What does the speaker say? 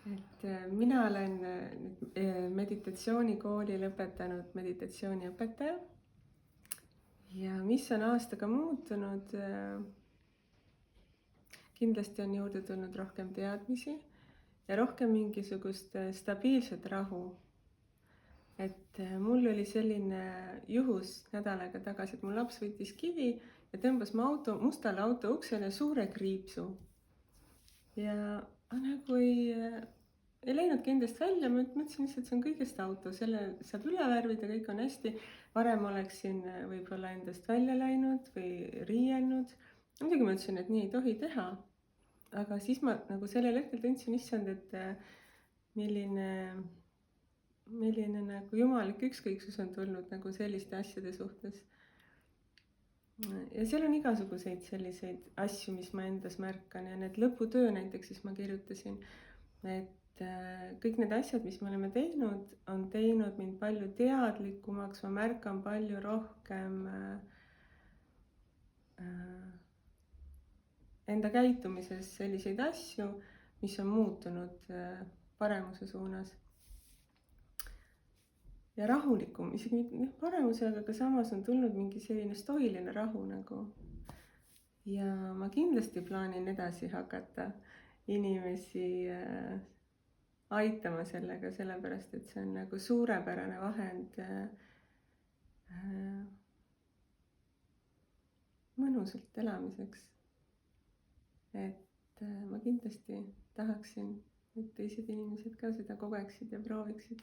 Mina olen meditatsioonikooli lõpetanud meditatsiooniõpetaja ja mis on aastaga muutunud, kindlasti on juurde tulnud rohkem teadmisi ja rohkem mingisugust stabiilset rahu. Mul oli selline juhus nädal aega tagasi, et mu laps võttis kivi ja tõmbas mustale auto uksele suure kriipsu. Ja nagu ei läinudki endast välja, ma mõtlesin lihtsalt, see on kõigest auto, selle saab üle värvida, kõik on hästi. Varem oleksin võib-olla endast välja läinud või riielnud. Muidugi ma ütlesin, et nii ei tohi teha. Aga siis ma nagu sellel hetkel tundsin, issand, et milline nagu jumalik ükskõiksus on tulnud nagu selliste asjade suhtes. Ja seal on igasuguseid selliseid asju, mis ma endas märkan ja need lõputöö näiteks, siis ma kirjutasin, et kõik need asjad, mis me oleme teinud, on teinud mind palju teadlikumaks, ma märkan palju rohkem enda käitumises selliseid asju, mis on muutunud paremuse suunas. Ja rahulikum, isegi mitte paremusega, aga samas on tulnud mingi selline stoiline rahu nagu. Ja ma kindlasti plaanin edasi hakata inimesi aitama sellega, sellepärast et see on nagu suurepärane vahend mõnusalt elamiseks. Ma kindlasti tahaksin, et teised inimesed ka seda kogeksid ja prooviksid.